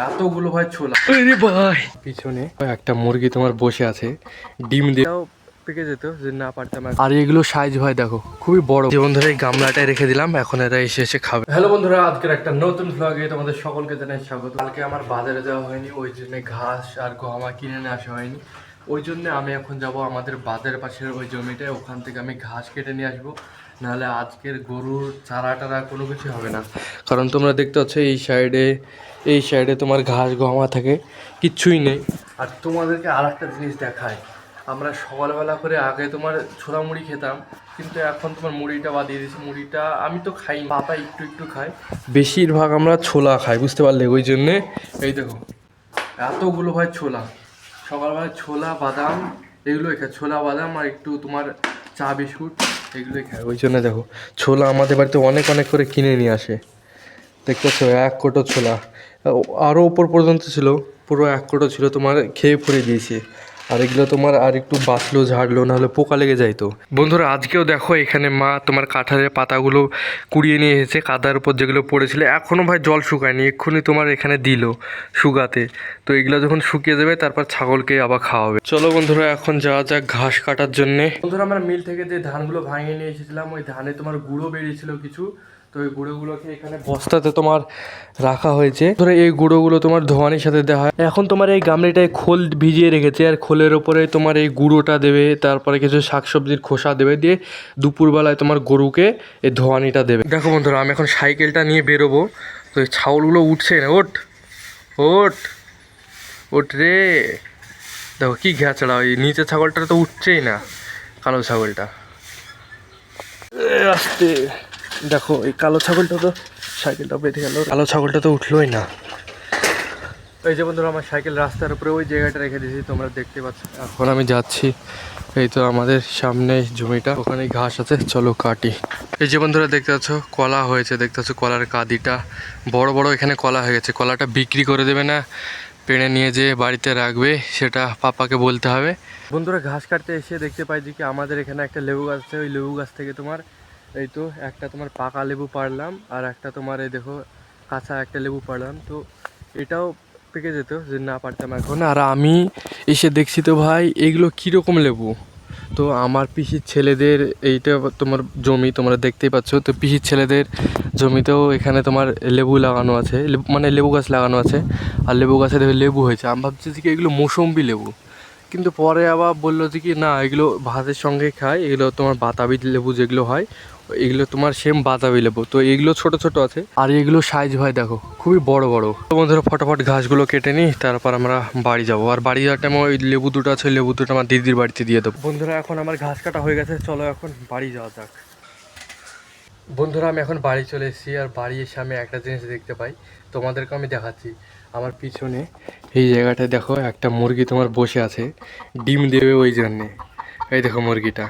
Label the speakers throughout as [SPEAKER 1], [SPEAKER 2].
[SPEAKER 1] এতগুলো ভাই ছোলা, আরে ভাই পিছনে একটা মুরগি তোমার বসে আছে, ডিম দিয়েও পেকে যেত যে না পারতাম। আর এগুলো সাইজ ভাই দেখো খুবই বড়। যে বন্ধুরা এই গামলাটায় রেখে দিলাম, এখন এরা এসে এসে খাবে। হ্যালো বন্ধুরা, আজকের একটা নতুন ভ্লগে তোমাদের সকলকে জানাই স্বাগত। কালকে আমার বাজারে যাওয়া হয়নি, ওই জন্য ঘাস আর গহমা কিনে নিয়ে আসা হয়নি। ওই জন্য আমি এখন যাব আমাদের বাজারের পাশের ওই জমিটায়, ওখান থেকে আমি ঘাস কেটে নিয়ে আসবো। নাহলে আজকের গরুর চারা টারা কোনো কিছু হবে না। কারণ তোমরা দেখতে পাচ্ছ এই সাইডে তোমার ঘাস গহমা থাকে, কিচ্ছুই নেই। আর তোমাদেরকে আর একটা জিনিস দেখায়, আমরা সকালবেলা করে আগে তোমার ছোলা মুড়ি খেতাম, কিন্তু এখন তোমার মুড়িটা বাদিয়ে দিয়েছি। মুড়িটা আমি তো খাই, পাপা একটু একটু খাই, বেশিরভাগ আমরা ছোলা খাই, বুঝতে পারলে? ওই জন্যে এই দেখো এতগুলো ভাই ছোলা, সকালবেলা ছোলা বাদাম এগুলোই খায়, ছোলা বাদাম আর একটু তোমার চা বিস্কুট এগুলোই খায়। ওই জন্য দেখো ছোলা আমাদের বাড়িতে অনেক অনেক করে কিনে নিয়ে আসে, দেখতেছো? এক কোটো ছোলা, আরও উপর পর্যন্ত ছিল, পুরো এক কোটো ছিল, তোমার খেয়ে পড়ে দিয়েছে। আর এগুলো তোমার আর একটু বাঁচলো ঝাড়লো, নাহলে পোকা লেগে যাইতো। বন্ধুরা আজকেও দেখো এখানে মা তোমার কাঁঠালের পাতাগুলো কুড়িয়ে নিয়ে এসেছে, কাদার উপর যেগুলো পড়েছিল। এখনও ভাই জল শুকায়নি, এক্ষুনি তোমার এখানে দিল শুকাতে। তো এগুলো যখন শুকিয়ে যাবে তারপর ছাগলকে আবার খাওয়াবে। চলো বন্ধুরা এখন যাওয়া যাক ঘাস কাটার জন্যে। বন্ধুরা আমরা মিল থেকে যে ধানগুলো ভাঙিয়ে নিয়ে এসেছিলাম, ওই ধানে তোমার গুঁড়ো বেরিয়েছিল কিছু, তো এই গুঁড়োগুলোকে এখানে বস্তাতে তোমার রাখা হয়েছে। ধরো এই গুঁড়োগুলো তোমার ধোয়ানির সাথে দেওয়া হয়। এখন তোমার এই গামলিটায় খোল ভিজিয়ে রেখেছে, আর খোলের ওপরে তোমার এই গুঁড়োটা দেবে, তারপরে কিছু শাকসবজির খোসা দেবে, দিয়ে দুপুরবেলায় তোমার গরুকে এই ধোয়ানিটা দেবে। দেখো বন্ধুরা আমি এখন সাইকেলটা নিয়ে বেরোবো, তো এই ছাগলগুলো উঠছে না। ওঠ ওঠ ওঠ রে, দেখো কি ঘ্যাচড়া, ওই নিচের ছাগলটা তো উঠছেই না, কালো ছাগলটা। আস্তে দেখো এই কালো ছাগলটা তো সাইকেলটা বেঁধে গেল, কালো ছাগলটা তো উঠলোই না। এই যে বন্ধুরা আমার সাইকেল রাস্তার উপরে ওই জায়গাটা রেখে দিয়েছি, তোমরা দেখতে পাচ্ছ। এখন আমি যাচ্ছি, এই তো আমাদের সামনে জমিটা, ওখানে ঘাস আছে, চলো কাটি। এই যে বন্ধুরা দেখতে পাচ্ছ কলা হয়েছে, দেখতে পাচ্ছ কলার কাঁদিটা বড় বড় এখানে কলা হয়ে গেছে। কলাটা বিক্রি করে দেবে না, পেড়ে নিয়ে যে বাড়িতে রাখবে, সেটা পাপাকে বলতে হবে। বন্ধুরা ঘাস কাটতে এসে দেখতে পাই যে কি আমাদের এখানে একটা লেবু গাছ আছে, ওই লেবু গাছ থেকে তোমার এই তো একটা তোমার পাকা লেবু পাড়লাম, আর একটা তোমার এই দেখো কাঁচা একটা লেবু পাড়লাম। তো এটাও পেকে যেত যে না পারতাম এখন। আর আমি এসে দেখছি তো ভাই এগুলো কীরকম লেবু। তো আমার পিসির ছেলেদের এইটা তোমার জমি, তোমরা দেখতেই পাচ্ছ। তো পিসির ছেলেদের জমিতেও এখানে তোমার লেবু লাগানো আছে, মানে লেবু গাছ লাগানো আছে। আর লেবু গাছে দেখো লেবু হয়েছে। আমি ভাবছি যে কি এগুলো মৌসম্বি লেবু, কিন্তু পরে আবার বললো যে কি না এগুলো ভাতের সঙ্গে খায়, এগুলো তোমার বাতাবি লেবু যেগুলো হয়, এগুলো তোমার সেম বাতাবি লেবু। তো এগুলো ছোট ছোট আছে, আর এগুলো সাইজ হয় দেখো খুবই বড় বড়। তো বন্ধুরা ফটাফট ঘাসগুলো কেটে নিই, তারপর আমরা বাড়ি যাবো। আর বাড়ি যাওয়ার টাইমে ওই লেবু দুটো আছে, লেবু দুটো আমার দিদির বাড়িতে দিয়ে দেবো। বন্ধুরা এখন আমার ঘাস কাটা হয়ে গেছে, চলো এখন বাড়ি যাওয়া যাক। বন্ধুরা আমি এখন বাড়ি চলে এসেছি, আর বাড়ি এসে আমি একটা জিনিস দেখতে পাই, তোমাদেরকে আমি দেখাচ্ছি। আমার পিছনে এই জায়গাটায় দেখো একটা মুরগি তোমার বসে আছে, ডিম দেবে ওই জন্যে। এই দেখো মুরগিটা।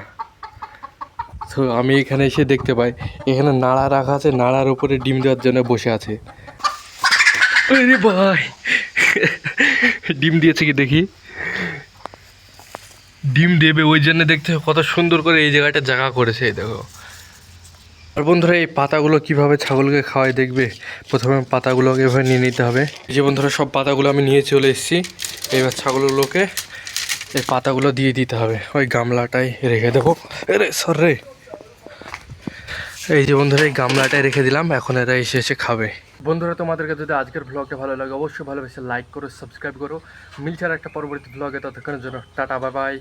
[SPEAKER 1] তো আমি এখানে এসে দেখতে পাই এখানে নাড়া রাখা আছে, নাড়ার উপরে ডিম দেওয়ার জন্য বসে আছে। আরে ভাই ডিম দিয়েছে কি দেখি, ডিম দেবে ওই জন্য। দেখতে কত সুন্দর করে এই জায়গাটা জায়গা করেছে, এই দেখো। আর বন্ধুরা এই পাতাগুলো কিভাবে ছাগলকে খাওয়াই দেখবে। প্রথমে পাতাগুলোকে এভাবে নিয়ে নিতে হবে। এই যে বন্ধুরা সব পাতাগুলো আমি নিয়ে চলে এসেছি, এবার ছাগলগুলোকে এই পাতাগুলো দিয়ে দিতে হবে, ওই গামলাটাই রেখে দেবো। রে সর রে। এই যে বন্ধুরা এই গামলাটায় রেখে দিলাম, এখন এরা এসে এসে খাবে। বন্ধুরা তোমাদেরকে যদি আজকের ভ্লগটা ভালো লাগে অবশ্যই ভালোবেসে লাইক করো, সাবস্ক্রাইব করো। মিলছে আর একটা পরবর্তী ভ্লগে, ততক্ষণের জন্য টাটা বাই বাই।